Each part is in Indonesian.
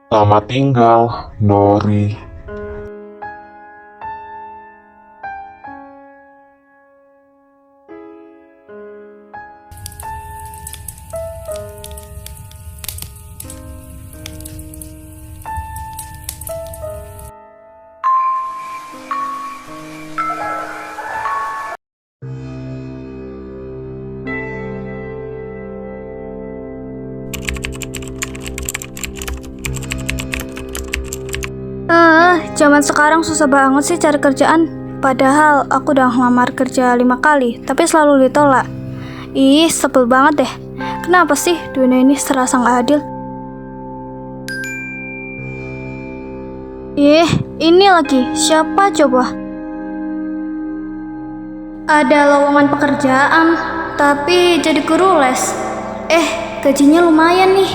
Selamat tinggal, Nori. Zaman sekarang susah banget sih cari kerjaan. Padahal aku udah ngelamar kerja 5 kali, tapi selalu ditolak. Ih, sebel banget deh. Kenapa sih dunia ini serasa nggak adil? Ih, ini lagi. Siapa coba? Ada lowongan pekerjaan, tapi jadi guru les. Gajinya lumayan nih.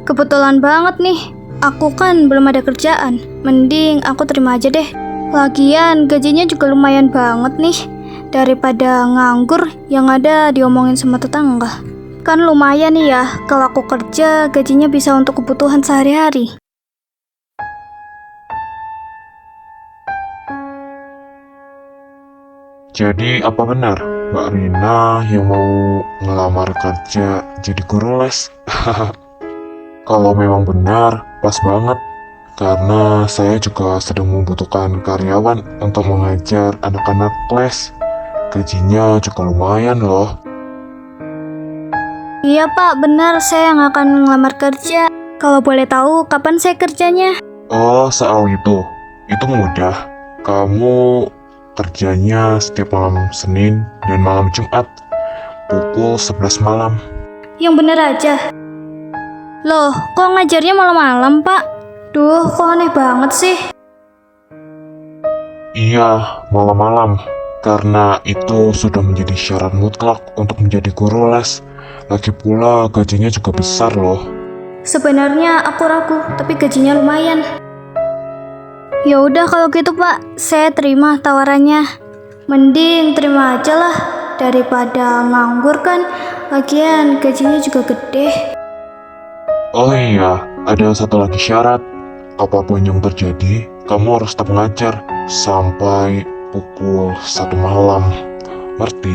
Kebetulan banget nih. Aku kan belum ada kerjaan. Mending aku terima aja deh. Lagian gajinya juga lumayan banget nih. Daripada nganggur yang ada diomongin sama tetangga. Kan lumayan nih ya, kalau aku kerja gajinya bisa untuk kebutuhan sehari-hari. Jadi apa benar Mbak Rina yang mau ngelamar kerja jadi guru les? Kalau memang benar, pas banget. Karena saya juga sedang membutuhkan karyawan untuk mengajar anak-anak les. Gajinya juga lumayan loh. Iya Pak, benar saya yang akan ngelamar kerja. Kalau boleh tahu kapan saya kerjanya? Oh, soal itu. Itu mudah. Kamu kerjanya setiap malam Senin dan malam Jumat pukul 11 malam. Yang bener aja. Loh, kok ngajarnya malam-malam Pak? Duh, kok aneh banget sih. Iya, malam-malam. Karena itu sudah menjadi syarat mutlak untuk menjadi guru les. Lagi pula gajinya juga besar loh. Sebenarnya aku ragu, tapi gajinya lumayan. Ya udah kalau gitu Pak, saya terima tawarannya. Mending terima aja lah daripada nganggur kan. Lagian gajinya juga gede. Oh iya, ada satu lagi syarat. Apapun yang terjadi, kamu harus tetap mengajar sampai pukul 1 malam. Ngerti?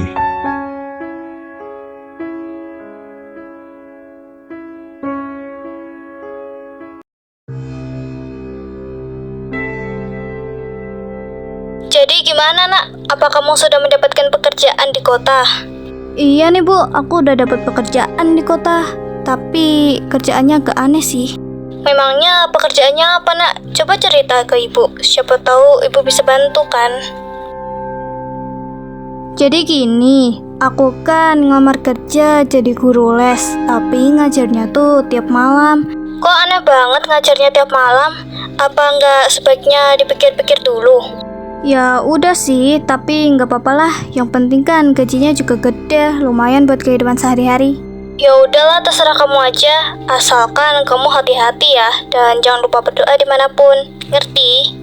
Jadi gimana nak? Apa kamu sudah mendapatkan pekerjaan di kota? Iya nih Bu, aku udah dapat pekerjaan di kota. Tapi kerjaannya agak aneh sih. Memangnya pekerjaannya apa nak? Coba cerita ke ibu, siapa tahu ibu bisa bantu kan. Jadi gini, aku kan ngelamar kerja jadi guru les, tapi ngajarnya tuh tiap malam. Kok aneh banget ngajarnya tiap malam? Apa nggak sebaiknya dipikir-pikir dulu? Ya udah sih, tapi nggak apa-apa lah. Yang penting kan gajinya juga gede, lumayan buat kehidupan sehari-hari. Ya udahlah, terserah kamu aja. Asalkan kamu hati-hati ya, dan jangan lupa berdoa dimanapun. Ngerti?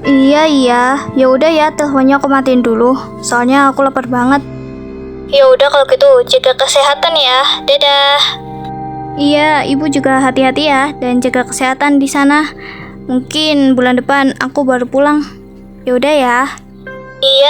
Iya. Ya udah ya, teleponnya aku matiin dulu. Soalnya aku lapar banget. Ya udah kalau gitu, jaga kesehatan ya. Dadah. Iya, ibu juga hati-hati ya, dan jaga kesehatan di sana. Mungkin bulan depan aku baru pulang. Ya udah ya. Iya.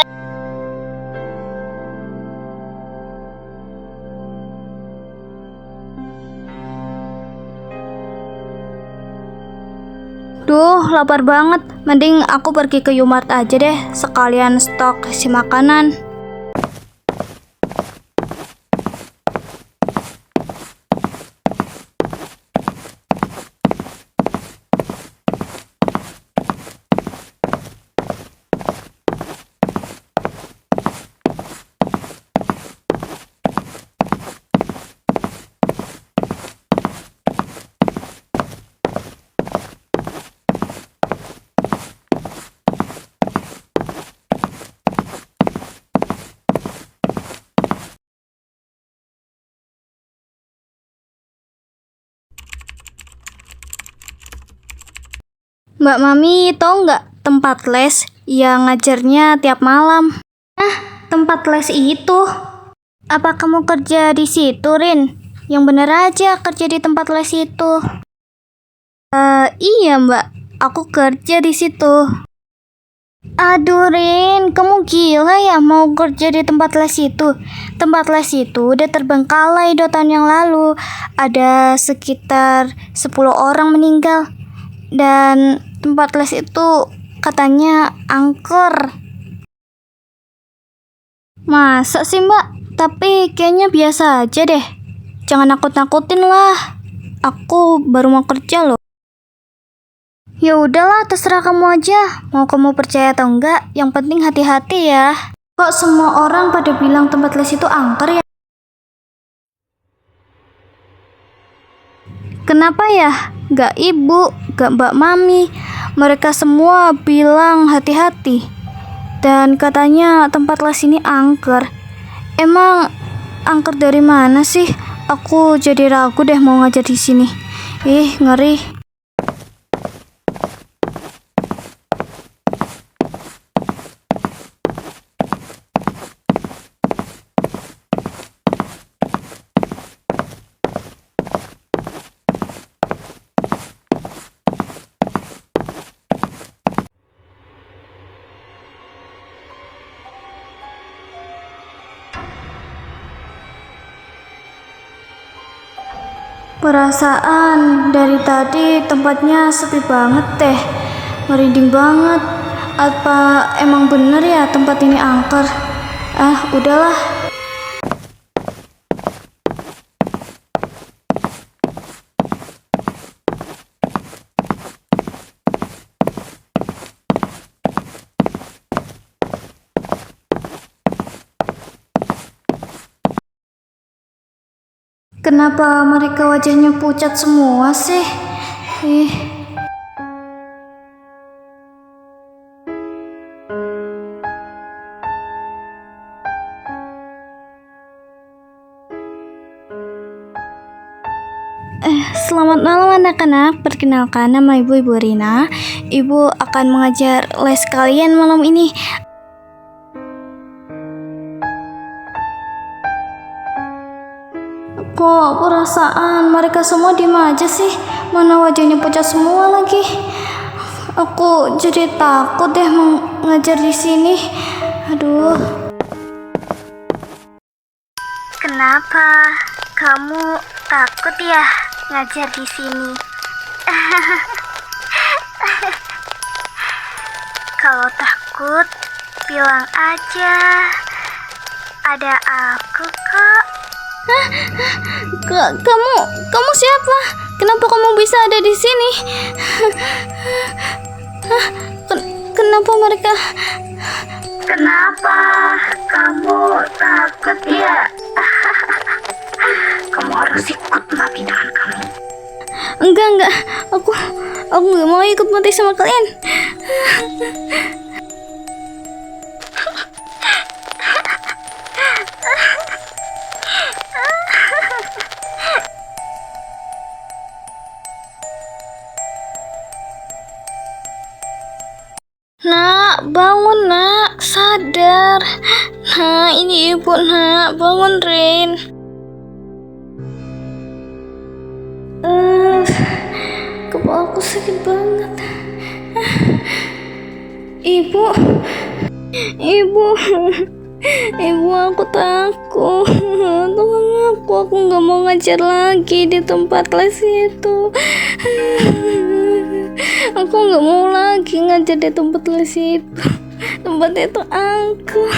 Duh, lapar banget. Mending aku pergi ke Yumart aja deh, sekalian stok isi makanan. Mbak Mami, tahu nggak tempat les yang ngajarnya tiap malam? Tempat les itu? Apa kamu kerja di situ, Rin? Yang bener aja kerja di tempat les itu. Iya Mbak, aku kerja di situ. Aduh Rin, kamu gila ya mau kerja di tempat les itu? Tempat les itu udah terbengkalai 2 tahun yang lalu. Ada sekitar 10 orang meninggal. Dan tempat les itu katanya angker. Masa sih Mbak? Tapi kayaknya biasa aja deh. Jangan nakut-nakutin lah. Aku baru mau kerja loh. Ya udahlah, terserah kamu aja. Mau kamu percaya atau enggak, yang penting hati-hati ya. Kok semua orang pada bilang tempat les itu angker ya? Kenapa ya? Gak ibu, gak mbak mami. Mereka semua bilang hati-hati. Dan katanya tempat les ini angker. Emang angker dari mana sih? Aku jadi ragu deh mau ngajar di sini. Ih, ngeri. Perasaan dari tadi tempatnya sepi banget deh. Merinding banget. Apa emang bener ya tempat ini angker? Udahlah. Kenapa mereka wajahnya pucat semua sih? Ih. Selamat malam anak-anak. Perkenalkan, nama Ibu Rina. Ibu akan mengajar les kalian malam ini. Kok perasaan mereka semua diem aja sih? Mana wajahnya pucat semua lagi? Aku jadi takut deh mengajar di sini. Aduh. Kenapa? Kamu takut ya ngajar di sini? Kalau takut, bilang aja. Ada aku kok. Kamu siapa? Kenapa kamu bisa ada di sini? Kenapa mereka? Kenapa kamu takut ya? Kamu harus ikut mati dengan kamu. Enggak. Aku nggak mau ikut mati sama kalian. Nak, bangun nak, sadar. Nah, ini ibu nak, bangun Rin. Kepala aku sakit banget. Ibu, aku takut. Tolong aku nggak mau ngajar lagi di tempat les itu. Aku nggak mau lagi ngajar di tempat les itu. Tempat itu angker.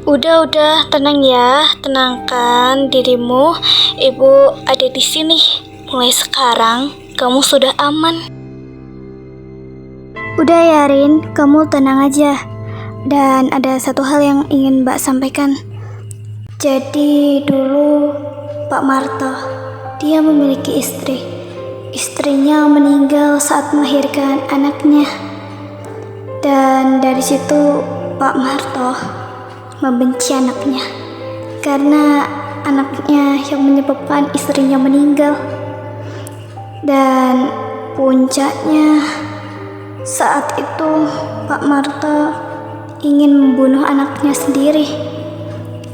Udah, tenang ya, tenangkan dirimu. Ibu ada di sini. Mulai sekarang, kamu sudah aman. Udah ya Rin, kamu tenang aja. Dan ada satu hal yang ingin Mbak sampaikan. Jadi dulu Pak Marto, dia memiliki istri. Istrinya meninggal saat melahirkan anaknya. Dan dari situ Pak Marto membenci anaknya karena anaknya yang menyebabkan istrinya meninggal. Dan puncaknya saat itu Pak Marto ingin membunuh anaknya sendiri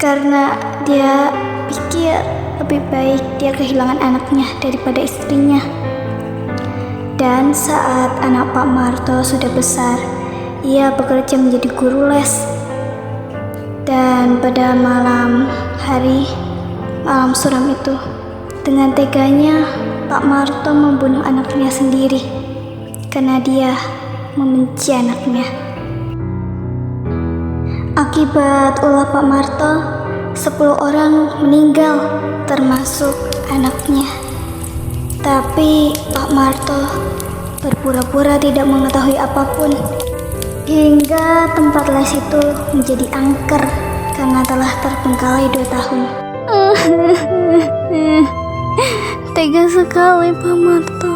karena dia pikir pikir lebih baik dia kehilangan anaknya daripada istrinya. Dan saat anak Pak Marto sudah besar, ia bekerja menjadi guru les. Dan pada malam suram itu, dengan teganya Pak Marto membunuh anaknya sendiri karena dia membenci anaknya. Akibat ulah Pak Marto, 10 orang meninggal termasuk anaknya. Tapi Pak Marto berpura-pura tidak mengetahui apapun, hingga tempat les itu menjadi angker karena telah terbengkalai 2 tahun. Tega sekali Pak Marto.